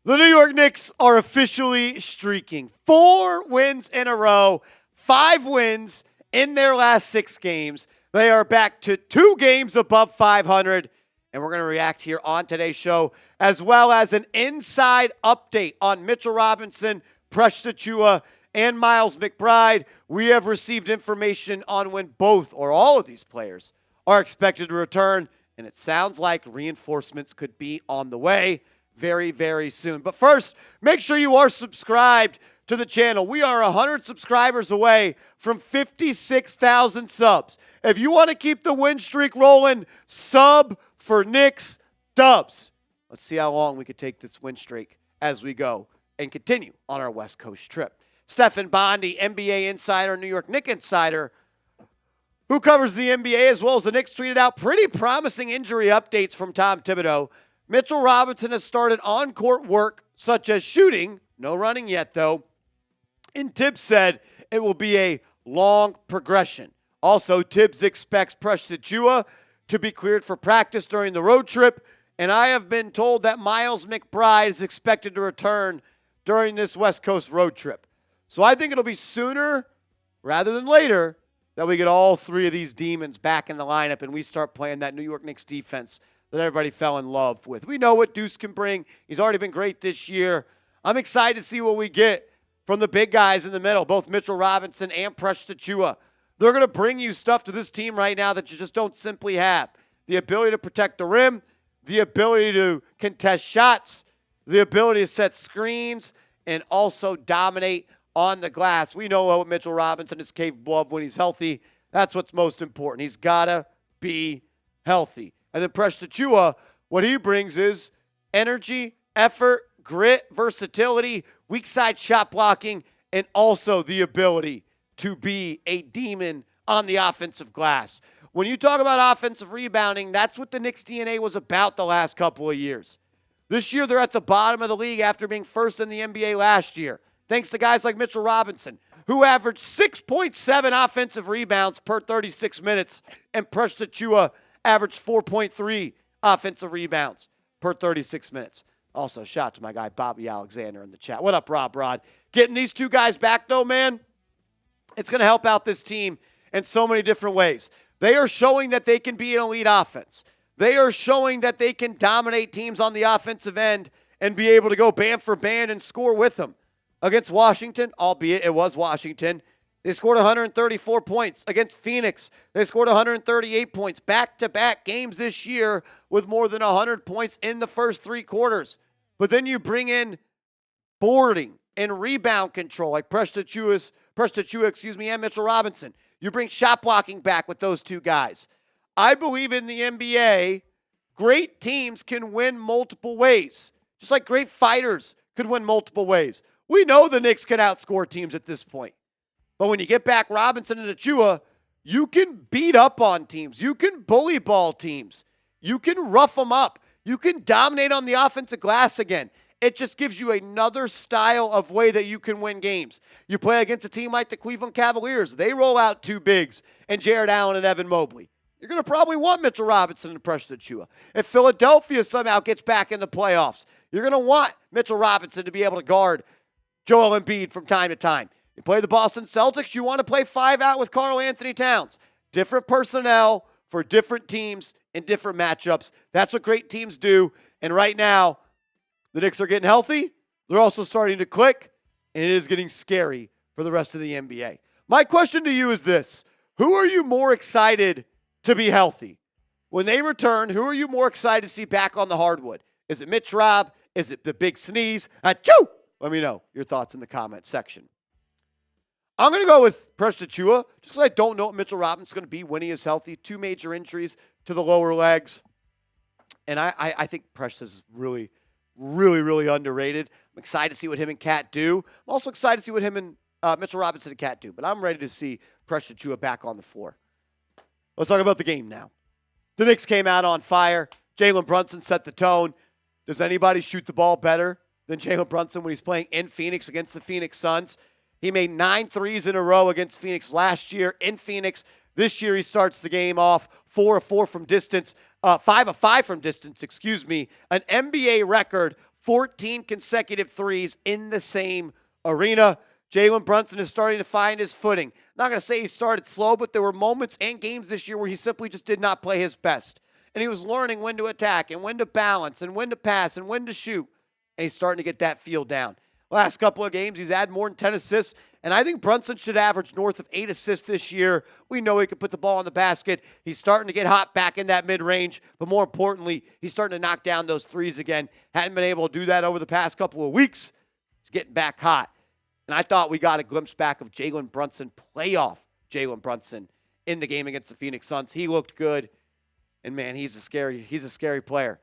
The New York Knicks are officially streaking. 4 wins in a row, 5 wins in their last 6 games. They are back to 2 games above 500, and we're going to react here on today's show, as well as an inside update on Mitchell Robinson, Precious Achiuwa, and Miles McBride. We have received information on when both or all of these players are expected to return, and it sounds like reinforcements could be on the way very, very soon. But first, make sure you are subscribed to the channel. We are 100 subscribers away from 56,000 subs. If you want to keep the win streak rolling, sub for Knicks Dubs. Let's see how long we could take this win streak as we go and continue on our West Coast trip. Stephen Bondi, NBA insider, New York Knicks insider, who covers the NBA as well as the Knicks, tweeted out pretty promising injury updates from Tom Thibodeau. Mitchell Robinson has started on-court work, such as shooting, no running yet though, and Tibbs said it will be a long progression. Also, Tibbs expects Precious Achiuwa to be cleared for practice during the road trip, and I have been told that Miles McBride is expected to return during this West Coast road trip. So I think it'll be sooner rather than later that we get all 3 of these demons back in the lineup and we start playing that New York Knicks defense that everybody fell in love with. We know what Deuce can bring. He's already been great this year. I'm excited to see what we get from the big guys in the middle, both Mitchell Robinson and Precious Achiuwa. They're going to bring you stuff to this team right now that you just don't simply have. The ability to protect the rim, the ability to contest shots, the ability to set screens, and also dominate on the glass. We know what Mitchell Robinson is capable of when he's healthy. That's what's most important. He's got to be healthy. And then Precious Achiuwa, what he brings is energy, effort, grit, versatility, weak side shot blocking, and also the ability to be a demon on the offensive glass. When you talk about offensive rebounding, that's what the Knicks DNA was about the last couple of years. This year, they're at the bottom of the league after being first in the NBA last year, thanks to guys like Mitchell Robinson, who averaged 6.7 offensive rebounds per 36 minutes, and Precious Achiuwa averaged 4.3 offensive rebounds per 36 minutes. Also, shout out to my guy Bobby Alexander in the chat. What up, Rob Rod? Getting these 2 guys back, though, man, it's going to help out this team in so many different ways. They are showing that they can be an elite offense. They are showing that they can dominate teams on the offensive end and be able to go band for band and score with them. Against Washington, albeit it was Washington, they scored 134 points. Against Phoenix, they scored 138 points. Back-to-back games this year with more than 100 points in the first 3 quarters. But then you bring in boarding and rebound control like Precious Achiuwa, and Mitchell Robinson. You bring shot blocking back with those 2 guys. I believe in the NBA, great teams can win multiple ways, just like great fighters could win multiple ways. We know the Knicks can outscore teams at this point. But when you get back Robinson and Achiuwa, you can beat up on teams. You can bully ball teams. You can rough them up. You can dominate on the offensive glass again. It just gives you another style of way that you can win games. You play against a team like the Cleveland Cavaliers. They roll out 2 bigs and Jared Allen and Evan Mobley. You're going to probably want Mitchell Robinson and Precious Achiuwa. If Philadelphia somehow gets back in the playoffs, you're going to want Mitchell Robinson to be able to guard Joel Embiid from time to time. You play the Boston Celtics, you want to play 5 out with Karl Anthony Towns. Different personnel for different teams and different matchups. That's what great teams do. And right now, the Knicks are getting healthy. They're also starting to click, and it is getting scary for the rest of the NBA. My question to you is this. Who are you more excited to be healthy? When they return, who are you more excited to see back on the hardwood? Is it Mitch Rob? Is it the big sneeze? Achoo! Let me know your thoughts in the comments section. I'm going to go with Precious Achiuwa, just because I don't know what Mitchell Robinson's going to be when he is healthy. 2 major injuries to the lower legs. And I think Precious is really, really, really underrated. I'm excited to see what him and Cat do. I'm also excited to see what him and Mitchell Robinson and Cat do. But I'm ready to see Precious Achiuwa back on the floor. Let's talk about the game now. The Knicks came out on fire. Jalen Brunson set the tone. Does anybody shoot the ball better than Jalen Brunson when he's playing in Phoenix against the Phoenix Suns? He made 9 threes in a row against Phoenix last year in Phoenix. This year he starts the game off 4 of 4 from distance, 5 of 5 from distance, An NBA record 14 consecutive threes in the same arena. Jalen Brunson is starting to find his footing. Not going to say he started slow, but there were moments and games this year where he simply just did not play his best. And he was learning when to attack and when to balance and when to pass and when to shoot. And he's starting to get that feel down. Last couple of games, he's had more than 10 assists. And I think Brunson should average north of 8 assists this year. We know he can put the ball in the basket. He's starting to get hot back in that mid-range. But more importantly, he's starting to knock down those threes again. Hadn't been able to do that over the past couple of weeks. He's getting back hot. And I thought we got a glimpse back of Jalen Brunson, playoff Jalen Brunson, in the game against the Phoenix Suns. He looked good. And, man, he's a scary player.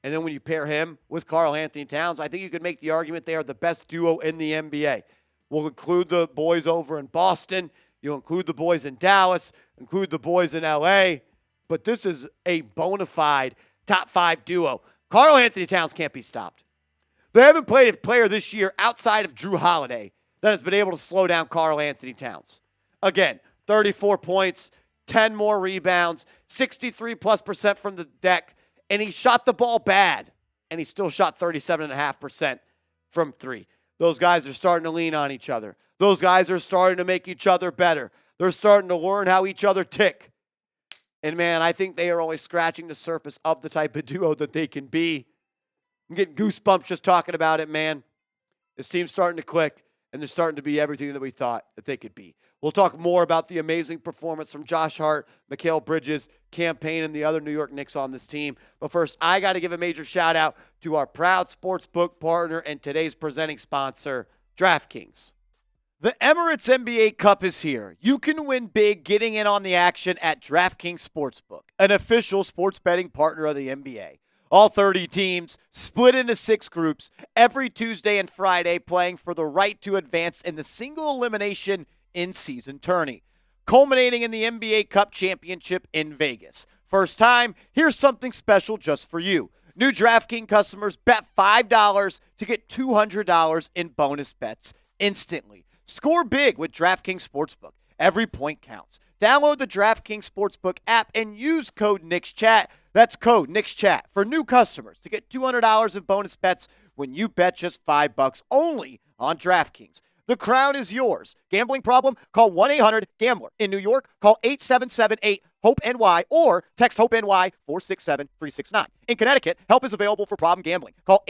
And then when you pair him with Karl Anthony Towns, I think you could make the argument they are the best duo in the NBA. We'll include the boys over in Boston. You'll include the boys in Dallas, include the boys in L.A. But this is a bona fide top 5 duo. Karl Anthony Towns can't be stopped. They haven't played a player this year outside of Drew Holiday that has been able to slow down Karl Anthony Towns. Again, 34 points, 10 more rebounds, 63+% from the deck, and he shot the ball bad, and he still shot 37.5% from 3. Those guys are starting to lean on each other. Those guys are starting to make each other better. They're starting to learn how each other tick. And, man, I think they are only scratching the surface of the type of duo that they can be. I'm getting goosebumps just talking about it, man. This team's starting to click, and they're starting to be everything that we thought that they could be. We'll talk more about the amazing performance from Josh Hart, Mikal Bridges, Cam Payne, and the other New York Knicks on this team. But first, I got to give a major shout-out to our proud sportsbook partner and today's presenting sponsor, DraftKings. The Emirates NBA Cup is here. You can win big getting in on the action at DraftKings Sportsbook, an official sports betting partner of the NBA. All 30 teams split into 6 groups every Tuesday and Friday, playing for the right to advance in the single elimination in-season tourney, culminating in the NBA Cup Championship in Vegas. First time, here's something special just for you. New DraftKings customers bet $5 to get $200 in bonus bets instantly. Score big with DraftKings Sportsbook. Every point counts. Download the DraftKings Sportsbook app and use code NICKSCHAT. That's code NICKSCHAT for new customers to get $200 in bonus bets when you bet just $5 only on DraftKings. The crown is yours. Gambling problem? Call 1-800-GAMBLER. In New York, call 877-8-HOPE-NY or text HOPE-NY 467-369. In Connecticut, help is available for problem gambling. Call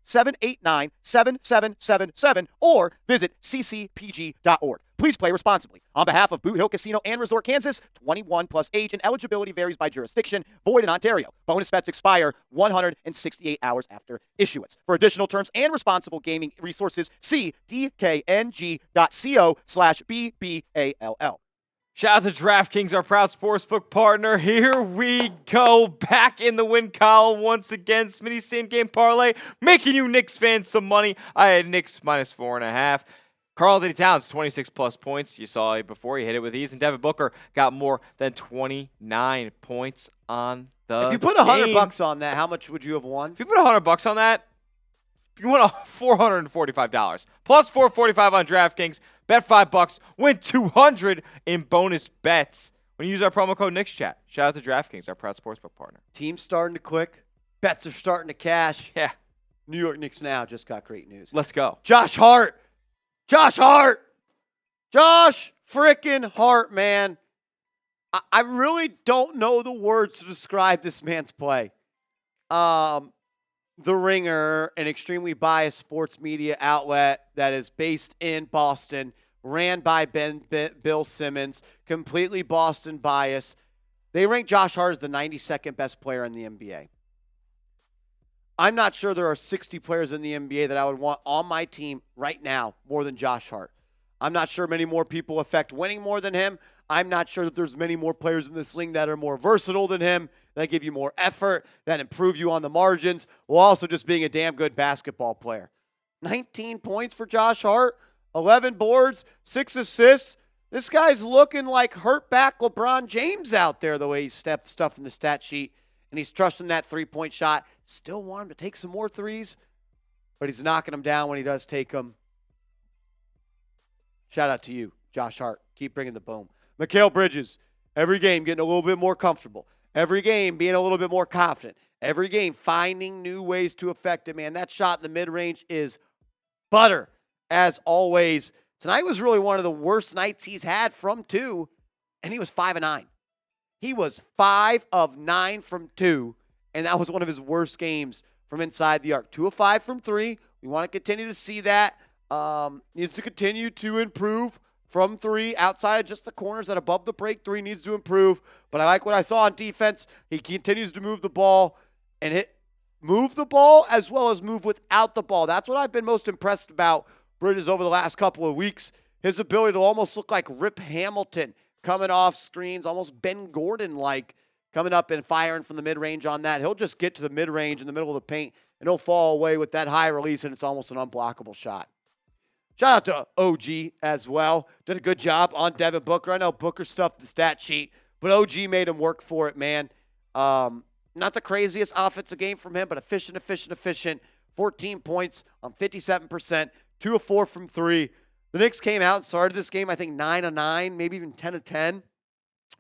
888-789-7777 or visit ccpg.org. Please play responsibly. On behalf of Boot Hill Casino and Resort Kansas, 21 plus age and eligibility varies by jurisdiction. Void in Ontario. Bonus bets expire 168 hours after issuance. For additional terms and responsible gaming resources, see dkng.co/BBALL. Shout out to DraftKings, our proud sportsbook partner. Here we go, back in the win column once again. Smitty same game parlay, making you Knicks fans some money. I had Knicks minus 4.5. Karl Anthony Towns, 26 plus points. You saw it before. He hit it with ease. And Devin Booker got more than 29 points on the If you put $100 on that, how much would you have won? If you put $100 on that, you won $445. Plus $445 on DraftKings. Bet $5, win $200 in bonus bets when you use our promo code NICKSCHAT. Shout out to DraftKings, our proud sportsbook partner. Team's starting to click. Bets are starting to cash. Yeah. New York Knicks Now just got great news. Let's go. Josh frickin' Hart, man. I really don't know the words to describe this man's play. The Ringer, an extremely biased sports media outlet that is based in Boston, ran by Bill Simmons, completely Boston bias. They rank Josh Hart as the 92nd best player in the NBA. I'm not sure there are 60 players in the NBA that I would want on my team right now more than Josh Hart. I'm not sure many more people affect winning more than him. I'm not sure that there's many more players in this league that are more versatile than him, that give you more effort, that improve you on the margins, while also just being a damn good basketball player. 19 points for Josh Hart, 11 boards, 6 assists. This guy's looking like hurt back LeBron James out there, the way he's stuffing the stat sheet, and he's trusting that three-point shot. Still want him to take some more threes, but he's knocking them down when he does take them. Shout out to you, Josh Hart. Keep bringing the boom. Mikal Bridges, every game getting a little bit more comfortable. Every game being a little bit more confident. Every game, finding new ways to affect it, man. That shot in the mid-range is butter, as always. Tonight was really one of the worst nights he's had from 2, and he was 5 of 9. He was 5 of 9 from 2, and that was one of his worst games from inside the arc. 2 of 5 from 3. We want to continue to see that. Needs to continue to improve from 3 outside of just the corners and above the break. 3 needs to improve, but I like what I saw on defense. He continues to move the ball and move the ball as well as move without the ball. That's what I've been most impressed about Bridges over the last couple of weeks. His ability to almost look like Rip Hamilton coming off screens, almost Ben Gordon-like, coming up and firing from the mid-range on that. He'll just get to the mid-range in the middle of the paint, and he'll fall away with that high release, and it's almost an unblockable shot. Shout out to OG as well. Did a good job on Devin Booker. I know Booker stuffed the stat sheet, but OG made him work for it, man. Not the craziest offensive game from him, but efficient. 14 points on 57%, 2 of 4 from 3. The Knicks came out and started this game, I think, 9 of 9, maybe even 10 of 10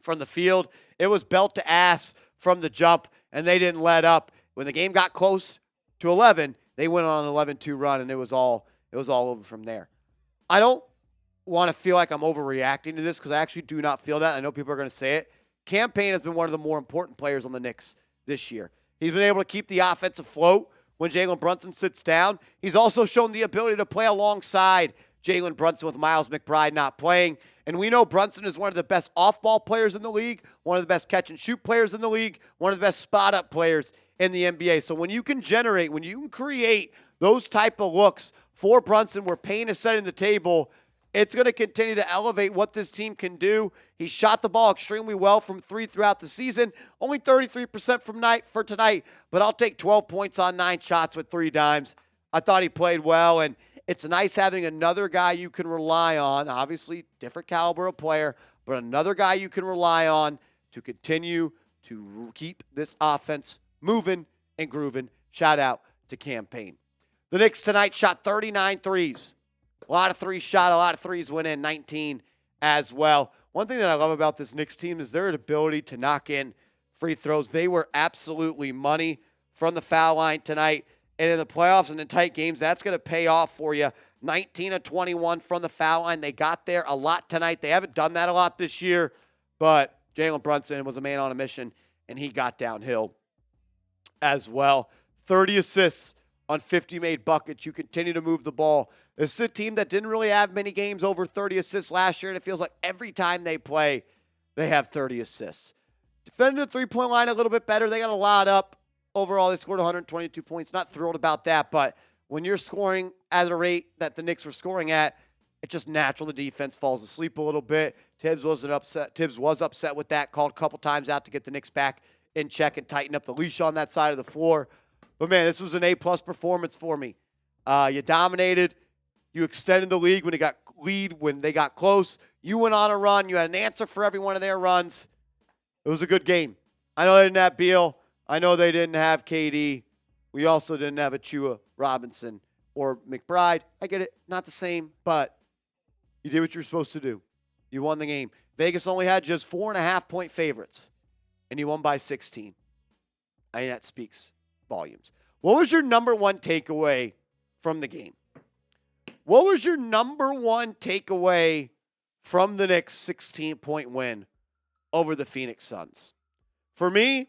from the field. It was belt to ass from the jump, and they didn't let up. When the game got close to 11, they went on an 11-2 run, and it was all over from there. I don't want to feel like I'm overreacting to this because I actually do not feel that. I know people are going to say it. Cam Payne has been one of the more important players on the Knicks this year. He's been able to keep the offense afloat when Jalen Brunson sits down. He's also shown the ability to play alongside Jalen Brunson with Miles McBride not playing. And we know Brunson is one of the best off-ball players in the league, one of the best catch-and-shoot players in the league, one of the best spot-up players in the NBA. So when you can create those type of looks for Brunson where Payne is setting the table, it's going to continue to elevate what this team can do. He shot the ball extremely well from 3 throughout the season. Only 33% for tonight, but I'll take 12 points on 9 shots with 3 dimes. I thought he played well, and it's nice having another guy you can rely on. Obviously, different caliber of player, but another guy you can rely on to continue to keep this offense moving and grooving. Shout out to Cam Payne. The Knicks tonight shot 39 threes. A lot of threes shot, a lot of threes went in, 19 as well. One thing that I love about this Knicks team is their ability to knock in free throws. They were absolutely money from the foul line tonight. And in the playoffs and in tight games, that's going to pay off for you. 19 of 21 from the foul line. They got there a lot tonight. They haven't done that a lot this year, but Jalen Brunson was a man on a mission, and he got downhill as well. 30 assists on 50 made buckets. You continue to move the ball. This is a team that didn't really have many games over 30 assists last year, and it feels like every time they play, they have 30 assists. Defending the three-point line a little bit better. They got a lot up. Overall, they scored 122 points. Not thrilled about that, but when you're scoring at a rate that the Knicks were scoring at, it's just natural the defense falls asleep a little bit. Tibbs was upset with that, called a couple times out to get the Knicks back in check and tighten up the leash on that side of the floor. But, man, this was an A-plus performance for me. You dominated. You extended the lead when they got close. You went on a run. You had an answer for every one of their runs. It was a good game. I know they didn't have Beal. I know they didn't have KD. We also didn't have Achiuwa, Robinson, or McBride. I get it. Not the same, but you did what you were supposed to do. You won the game. Vegas only had just 4.5-point favorites, and you won by 16. I mean, that speaks volumes. What was your number one takeaway from the game? What was your number one takeaway from the Knicks' 16-point win over the Phoenix Suns? For me,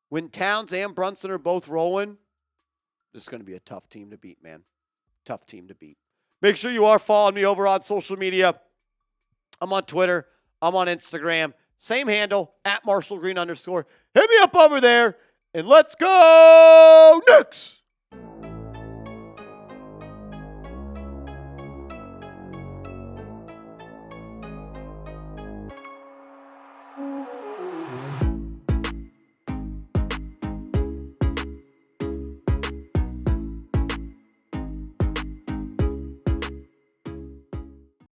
when Towns and Brunson are both rolling, this is going to be a tough team to beat, man. Tough team to beat. Make sure you are following me over on social media. I'm on Twitter. I'm on Instagram. Same handle, @MarshallGreen_. Hit me up over there, and let's go Knicks!